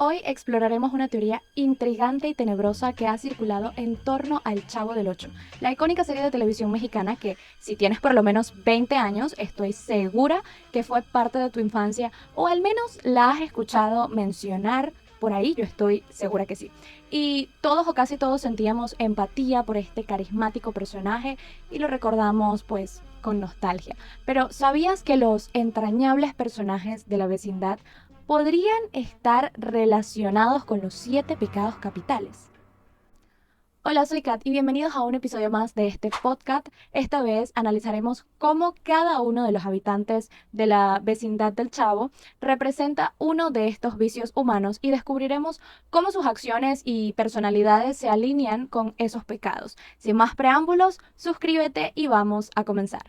Hoy exploraremos una teoría intrigante y tenebrosa que ha circulado en torno al Chavo del Ocho, la icónica serie de televisión mexicana que, si tienes por lo menos 20 años, estoy segura que fue parte de tu infancia o al menos la has escuchado mencionar por ahí, yo estoy segura que sí. Y todos o casi todos sentíamos empatía por este carismático personaje y lo recordamos pues con nostalgia. Pero ¿sabías que los entrañables personajes de la vecindad podrían estar relacionados con los 7 pecados capitales? Hola, soy Kat y bienvenidos a un episodio más de este podcast. Esta vez analizaremos cómo cada uno de los habitantes de la vecindad del Chavo representa uno de estos vicios humanos y descubriremos cómo sus acciones y personalidades se alinean con esos pecados. Sin más preámbulos, suscríbete y vamos a comenzar.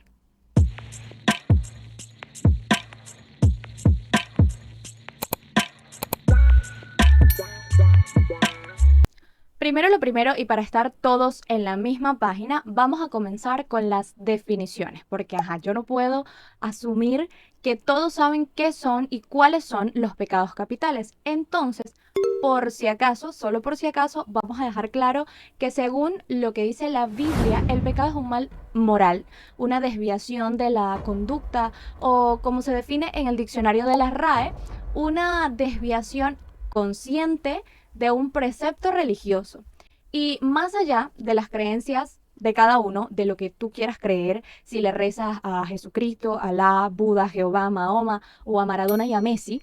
Primero lo primero, y para estar todos en la misma página, vamos a comenzar con las definiciones, porque yo no puedo asumir que todos saben qué son y cuáles son los pecados capitales. Entonces, por si acaso, solo por si acaso, vamos a dejar claro que según lo que dice la Biblia, el pecado es un mal moral, una desviación de la conducta o, como se define en el diccionario de la RAE, una desviación consciente de un precepto religioso. Y más allá de las creencias de cada uno, de lo que tú quieras creer, si le rezas a Jesucristo, a Alá, Buda, Jehová, Mahoma o a Maradona y a Messi,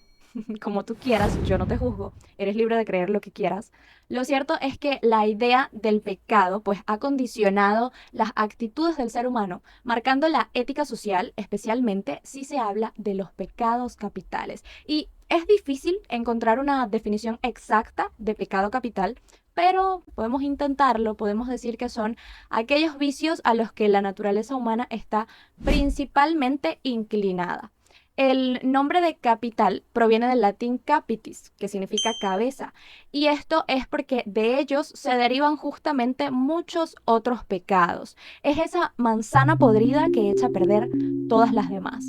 como tú quieras, yo no te juzgo, eres libre de creer lo que quieras. Lo cierto es que la idea del pecado pues ha condicionado las actitudes del ser humano, marcando la ética social, especialmente si se habla de los pecados capitales. Y es difícil encontrar una definición exacta de pecado capital, pero podemos intentarlo, podemos decir que son aquellos vicios a los que la naturaleza humana está principalmente inclinada. El nombre de capital proviene del latín capitis, que significa cabeza, y esto es porque de ellos se derivan justamente muchos otros pecados. Es esa manzana podrida que echa a perder todas las demás.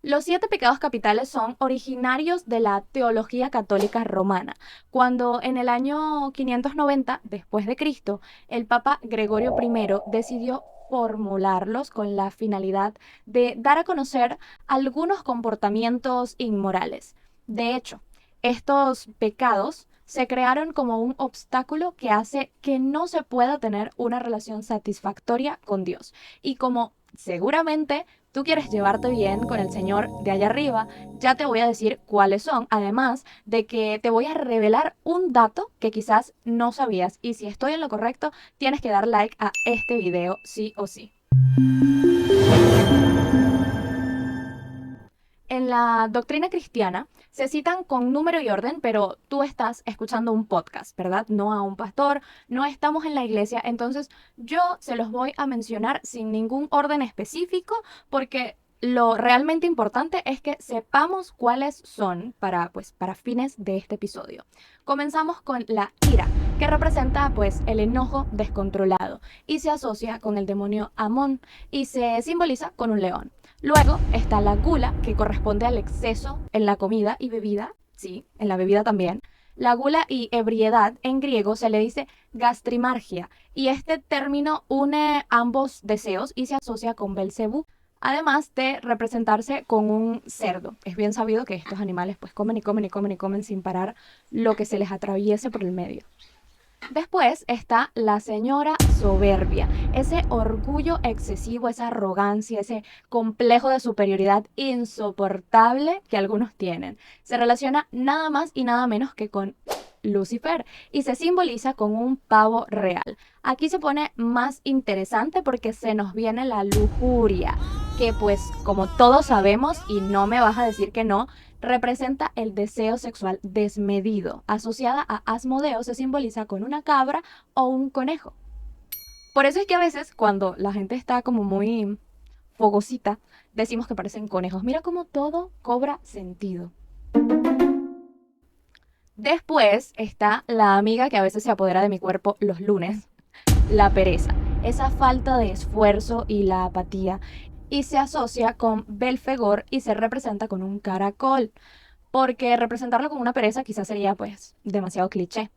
Los 7 pecados capitales son originarios de la teología católica romana, cuando en el año 590 después de Cristo, el Papa Gregorio I decidió formularlos con la finalidad de dar a conocer algunos comportamientos inmorales. De hecho, estos pecados se crearon como un obstáculo que hace que no se pueda tener una relación satisfactoria con Dios. Y como seguramente tú quieres llevarte bien con el Señor de allá arriba, ya te voy a decir cuáles son, además de que te voy a revelar un dato que quizás no sabías, y si estoy en lo correcto, tienes que dar like a este video sí o sí. En la doctrina cristiana se citan con número y orden, pero tú estás escuchando un podcast, ¿verdad? No a un pastor, no estamos en la iglesia, entonces yo se los voy a mencionar sin ningún orden específico porque lo realmente importante es que sepamos cuáles son para fines de este episodio. Comenzamos con la ira, que representa pues el enojo descontrolado y se asocia con el demonio Amón y se simboliza con un león. Luego está la gula, que corresponde al exceso en la comida y bebida, sí, en la bebida también. La gula y ebriedad en griego se le dice gastrimargia y este término une ambos deseos y se asocia con Belcebú, además de representarse con un cerdo. Es bien sabido que estos animales pues comen y comen y comen y comen sin parar lo que se les atraviese por el medio. Después está la señora soberbia, ese orgullo excesivo, esa arrogancia, ese complejo de superioridad insoportable que algunos tienen. Se relaciona nada más y nada menos que con Lucifer y se simboliza con un pavo real. Aquí se pone más interesante porque se nos viene la lujuria, que pues como todos sabemos, y no me vas a decir que no, representa el deseo sexual desmedido. Asociada a Asmodeo se simboliza con una cabra o un conejo. Por eso es que a veces cuando la gente está como muy fogosita, decimos que parecen conejos. Mira cómo todo cobra sentido. Después está la amiga que a veces se apodera de mi cuerpo los lunes, la pereza, esa falta de esfuerzo y la apatía, y se asocia con Belfegor y se representa con un caracol. porque representarlo con una pereza quizás sería pues demasiado cliché.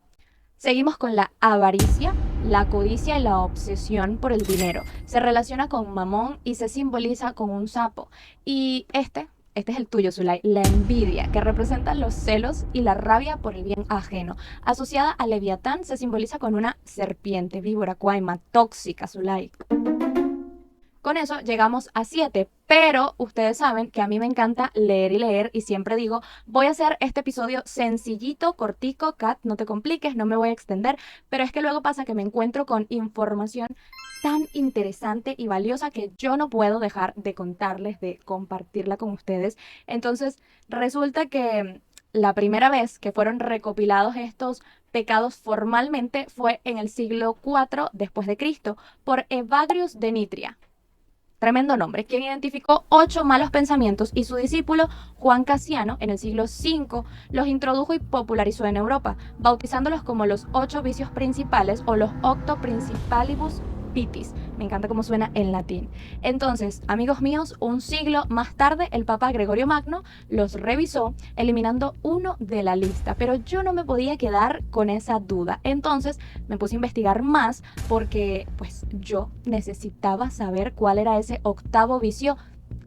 Seguimos con la avaricia, la codicia y la obsesión por el dinero. Se relaciona con Mamón y se simboliza con un sapo. Y este es el tuyo, Zulay, la envidia, que representa los celos y la rabia por el bien ajeno. Asociada a Leviatán, se simboliza con una serpiente, víbora, cuaima, tóxica, Zulay. Con eso llegamos a 7, pero ustedes saben que a mí me encanta leer y leer y siempre digo, voy a hacer este episodio sencillito, cortico, Kat, no te compliques, no me voy a extender, pero es que luego pasa que me encuentro con información tan interesante y valiosa que yo no puedo dejar de contarles, de compartirla con ustedes. Entonces, resulta que la primera vez que fueron recopilados estos pecados formalmente fue en el siglo IV después de Cristo por Evagrius de Nitria. Tremendo nombre, quien identificó 8 malos pensamientos y su discípulo Juan Casiano en el siglo V los introdujo y popularizó en Europa, bautizándolos como los 8 vicios principales o los octo principalibus vitis. Me encanta cómo suena en latín. Entonces, amigos míos, un siglo más tarde el Papa Gregorio Magno los revisó, eliminando uno de la lista, pero yo no me podía quedar con esa duda. Entonces me puse a investigar más porque pues yo necesitaba saber cuál era ese octavo vicio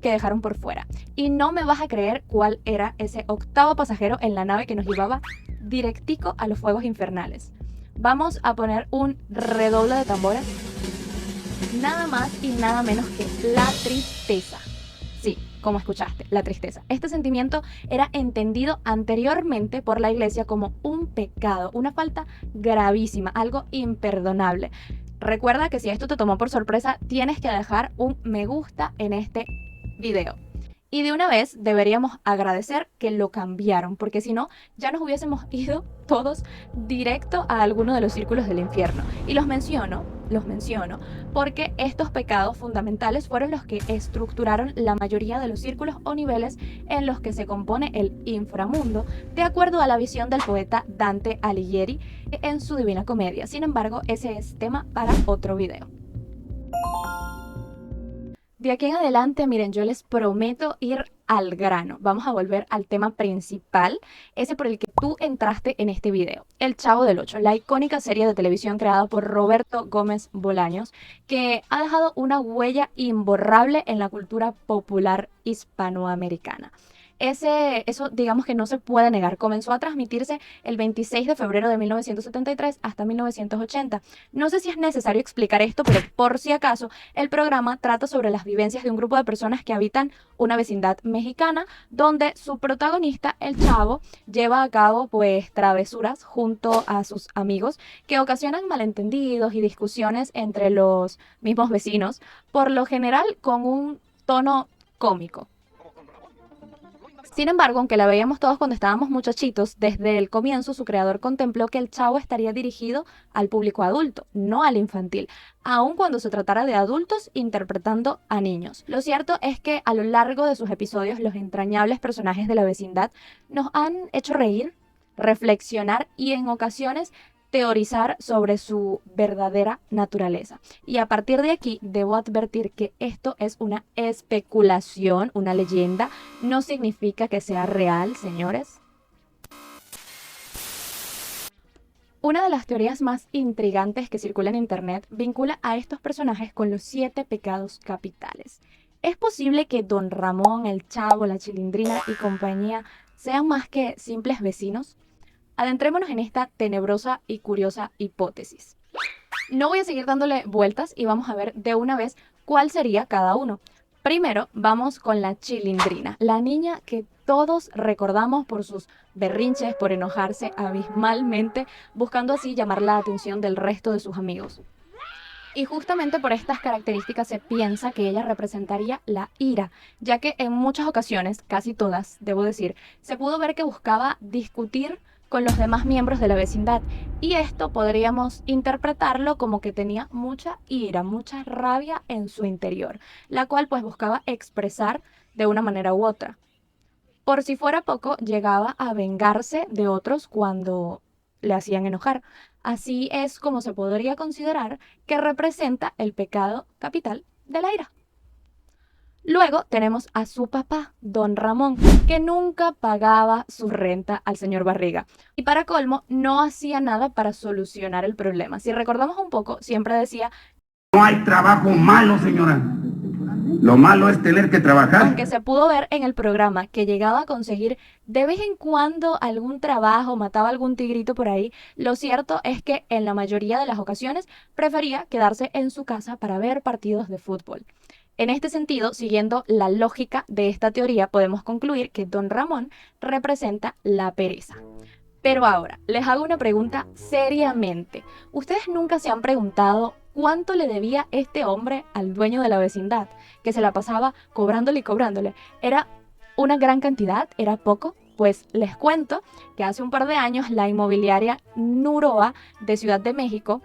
que dejaron por fuera. Y no me vas a creer cuál era ese octavo pasajero en la nave que nos llevaba directico a los fuegos infernales. Vamos a poner un redoble de tambores. Nada más y nada menos que la tristeza. Sí, como escuchaste, la tristeza. Este sentimiento era entendido anteriormente por la iglesia como un pecado, una falta gravísima, algo imperdonable. Recuerda que si esto te tomó por sorpresa, tienes que dejar un me gusta en este video. Y de una vez deberíamos agradecer que lo cambiaron, porque si no, ya nos hubiésemos ido todos directo a alguno de los círculos del infierno. Y los menciono, porque estos pecados fundamentales fueron los que estructuraron la mayoría de los círculos o niveles en los que se compone el inframundo, de acuerdo a la visión del poeta Dante Alighieri en su Divina Comedia. Sin embargo, ese es tema para otro video. De aquí en adelante, miren, yo les prometo ir al grano. Vamos a volver al tema principal, ese por el que tú entraste en este video. El Chavo del Ocho, la icónica serie de televisión creada por Roberto Gómez Bolaños, que ha dejado una huella imborrable en la cultura popular hispanoamericana. Eso digamos que no se puede negar. Comenzó a transmitirse el 26 de febrero de 1973 hasta 1980. No sé si es necesario explicar esto, pero por si acaso, el programa trata sobre las vivencias de un grupo de personas que habitan una vecindad mexicana, donde su protagonista, el Chavo, lleva a cabo pues travesuras junto a sus amigos que ocasionan malentendidos y discusiones entre los mismos vecinos, por lo general con un tono cómico. Sin embargo, aunque la veíamos todos cuando estábamos muchachitos, desde el comienzo su creador contempló que el Chavo estaría dirigido al público adulto, no al infantil, aun cuando se tratara de adultos interpretando a niños. Lo cierto es que a lo largo de sus episodios, los entrañables personajes de la vecindad nos han hecho reír, reflexionar y en ocasiones teorizar sobre su verdadera naturaleza. Y a partir de aquí debo advertir que esto es una especulación, una leyenda, no significa que sea real, señores. Una de las teorías más intrigantes que circula en internet vincula a estos personajes con los 7 pecados capitales. ¿Es posible que Don Ramón, el Chavo, la Chilindrina y compañía sean más que simples vecinos? Adentrémonos en esta tenebrosa y curiosa hipótesis. No voy a seguir dándole vueltas y vamos a ver de una vez cuál sería cada uno. Primero vamos con la Chilindrina, la niña que todos recordamos por sus berrinches, por enojarse abismalmente, buscando así llamar la atención del resto de sus amigos. Y justamente por estas características se piensa que ella representaría la ira, ya que en muchas ocasiones, casi todas, debo decir, se pudo ver que buscaba discutir con los demás miembros de la vecindad. Y esto podríamos interpretarlo como que tenía mucha ira, mucha rabia en su interior, la cual pues buscaba expresar de una manera u otra. Por si fuera poco, llegaba a vengarse de otros cuando le hacían enojar. Así es como se podría considerar que representa el pecado capital de la ira. Luego tenemos a su papá, don Ramón, que nunca pagaba su renta al señor Barriga. Y para colmo, no hacía nada para solucionar el problema. Si recordamos un poco, siempre decía, no hay trabajo malo, señora. Lo malo es tener que trabajar. aunque se pudo ver en el programa que llegaba a conseguir de vez en cuando algún trabajo, mataba algún tigrito por ahí, lo cierto es que en la mayoría de las ocasiones prefería quedarse en su casa para ver partidos de fútbol. En este sentido, siguiendo la lógica de esta teoría, podemos concluir que don Ramón representa la pereza. Pero ahora, les hago una pregunta seriamente. ¿Ustedes nunca se han preguntado cuánto le debía este hombre al dueño de la vecindad, que se la pasaba cobrándole y cobrándole? ¿Era una gran cantidad? ¿Era poco? Pues les cuento que hace un par de años la inmobiliaria Nuroa de Ciudad de México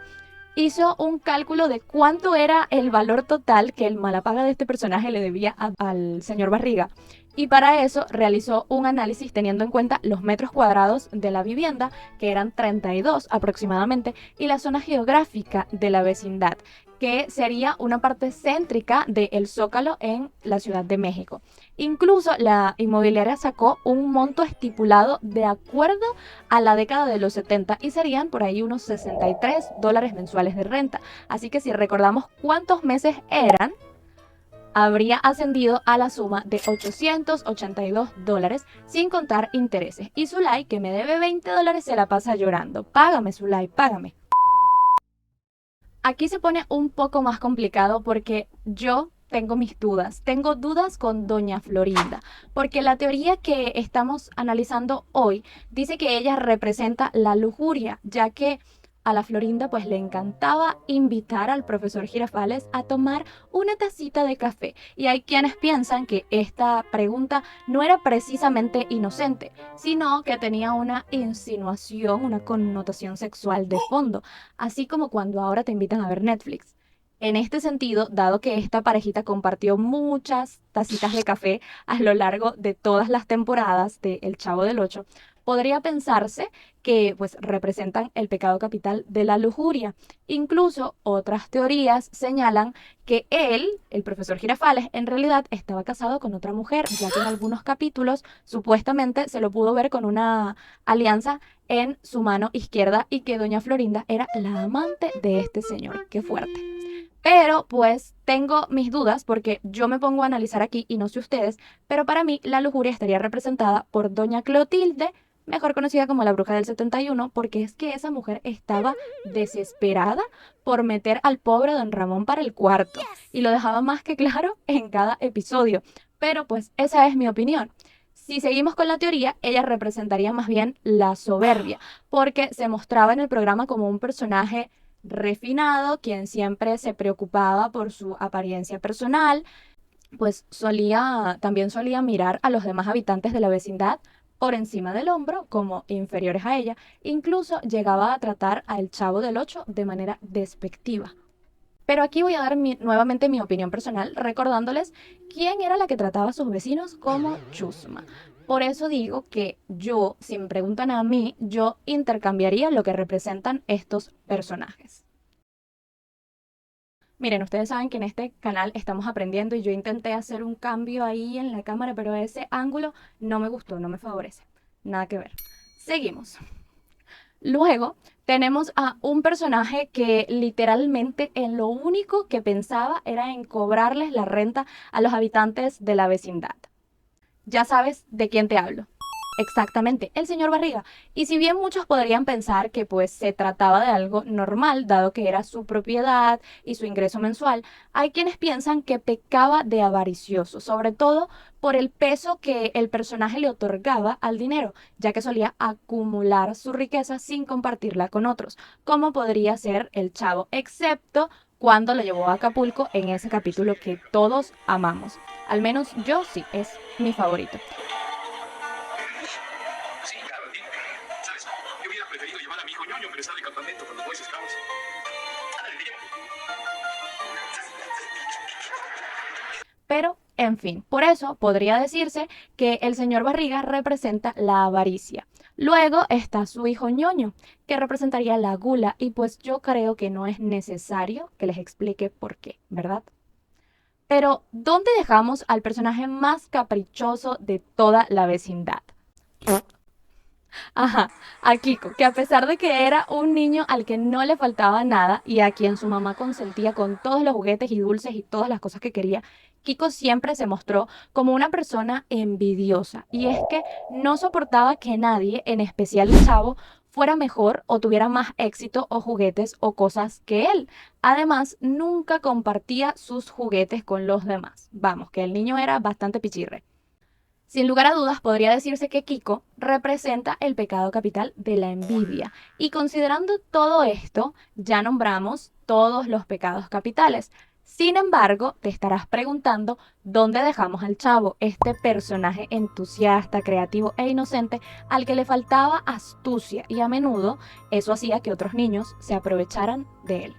hizo un cálculo de cuánto era el valor total que el malapaga de este personaje le debía al señor Barriga. Y para eso realizó un análisis teniendo en cuenta los metros cuadrados de la vivienda, que eran 32 aproximadamente, y la zona geográfica de la vecindad, que sería una parte céntrica del Zócalo en la Ciudad de México. Incluso la inmobiliaria sacó un monto estipulado de acuerdo a la década de los 70 y serían por ahí unos $63 mensuales de renta. Así que si recordamos cuántos meses eran, habría ascendido a la suma de $882 sin contar intereses. Y Zulay, que me debe $20, se la pasa llorando. Págame, Zulay, págame. Aquí se pone un poco más complicado porque yo tengo mis dudas. Tengo dudas con doña Florinda, porque la teoría que estamos analizando hoy dice que ella representa la lujuria, ya que a la Florinda pues le encantaba invitar al profesor Girafales a tomar una tacita de café. Y hay quienes piensan que esta pregunta no era precisamente inocente, sino que tenía una insinuación, una connotación sexual de fondo, así como cuando ahora te invitan a ver Netflix. En este sentido, dado que esta parejita compartió muchas tacitas de café a lo largo de todas las temporadas de El Chavo del Ocho, podría pensarse que pues representan el pecado capital de la lujuria. Incluso otras teorías señalan que él, el profesor Girafales, en realidad estaba casado con otra mujer, ya que en algunos capítulos supuestamente se lo pudo ver con una alianza en su mano izquierda y que doña Florinda era la amante de este señor. Qué fuerte. Pero pues tengo mis dudas porque yo me pongo a analizar aquí y no sé ustedes, pero para mí la lujuria estaría representada por doña Clotilde, mejor conocida como la bruja del 71, porque es que esa mujer estaba desesperada por meter al pobre don Ramón para el cuarto y lo dejaba más que claro en cada episodio. Pero pues esa es mi opinión. Si seguimos con la teoría, ella representaría más bien la soberbia, porque se mostraba en el programa como un personaje refinado, quien siempre se preocupaba por su apariencia personal, pues también solía mirar a los demás habitantes de la vecindad por encima del hombro como inferiores a ella. Incluso llegaba a tratar al Chavo del Ocho de manera despectiva. Pero aquí voy a dar nuevamente mi opinión personal, recordándoles quién era la que trataba a sus vecinos como chusma. Por eso digo que yo, si me preguntan a mí, yo intercambiaría lo que representan estos personajes. Miren, ustedes saben que en este canal estamos aprendiendo y yo intenté hacer un cambio ahí en la cámara, pero ese ángulo no me gustó, no me favorece. Nada que ver. Seguimos. Luego tenemos a un personaje que literalmente en lo único que pensaba era en cobrarles la renta a los habitantes de la vecindad. Ya sabes de quién te hablo. Exactamente, el señor Barriga. Y si bien muchos podrían pensar que pues se trataba de algo normal, dado que era su propiedad y su ingreso mensual, hay quienes piensan que pecaba de avaricioso, sobre todo por el peso que el personaje le otorgaba al dinero, ya que solía acumular su riqueza sin compartirla con otros, como podría ser el Chavo, excepto cuando lo llevó a Acapulco en ese capítulo que todos amamos. Al menos yo sí, es mi favorito. Sí, claro, entiendo. ¿Sabes? Yo hubiera preferido llevar a mi hijo ñoño, pero está de campamento con los Boy Scouts. Ándale, te llevo. Pero, en fin, por eso podría decirse que el señor Barriga representa la avaricia. Luego está su hijo ñoño, que representaría la gula, y pues yo creo que no es necesario que les explique por qué, ¿verdad? Pero, ¿dónde dejamos al personaje más caprichoso de toda la vecindad? Ajá, a Kiko, que a pesar de que era un niño al que no le faltaba nada y a quien su mamá consentía con todos los juguetes y dulces y todas las cosas que quería, Kiko siempre se mostró como una persona envidiosa. Y es que no soportaba que nadie, en especial el chavo, fuera mejor o tuviera más éxito o juguetes o cosas que él. Además, nunca compartía sus juguetes con los demás. Vamos, que el niño era bastante pichirre. Sin lugar a dudas, podría decirse que Kiko representa el pecado capital de la envidia. Y considerando todo esto, ya nombramos todos los pecados capitales. Sin embargo, te estarás preguntando dónde dejamos al chavo, este personaje entusiasta, creativo e inocente al que le faltaba astucia y a menudo eso hacía que otros niños se aprovecharan de él.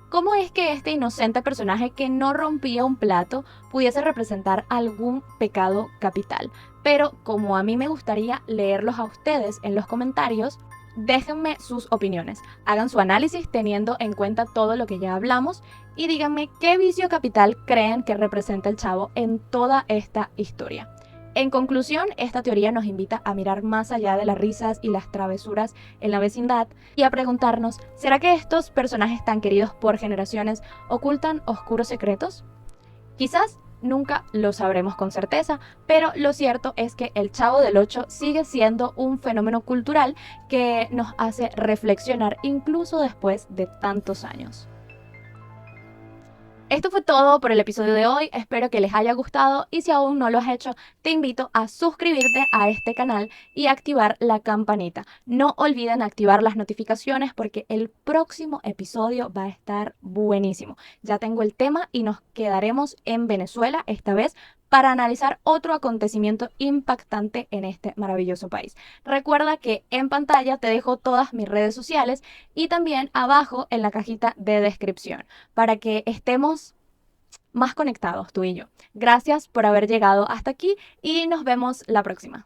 ¿Cómo es que este inocente personaje que no rompía un plato pudiese representar algún pecado capital? Pero como a mí me gustaría leerlos a ustedes en los comentarios, déjenme sus opiniones, hagan su análisis teniendo en cuenta todo lo que ya hablamos y díganme qué vicio capital creen que representa el chavo en toda esta historia. En conclusión, esta teoría nos invita a mirar más allá de las risas y las travesuras en la vecindad y a preguntarnos, ¿será que estos personajes tan queridos por generaciones ocultan oscuros secretos? Quizás nunca lo sabremos con certeza, pero lo cierto es que El Chavo del Ocho sigue siendo un fenómeno cultural que nos hace reflexionar incluso después de tantos años. Esto fue todo por el episodio de hoy, espero que les haya gustado y si aún no lo has hecho, te invito a suscribirte a este canal y activar la campanita. No olviden activar las notificaciones porque el próximo episodio va a estar buenísimo. Ya tengo el tema y nos quedaremos en Venezuela esta vez para analizar otro acontecimiento impactante en este maravilloso país. Recuerda que en pantalla te dejo todas mis redes sociales y también abajo en la cajita de descripción para que estemos más conectados tú y yo. Gracias por haber llegado hasta aquí y nos vemos la próxima.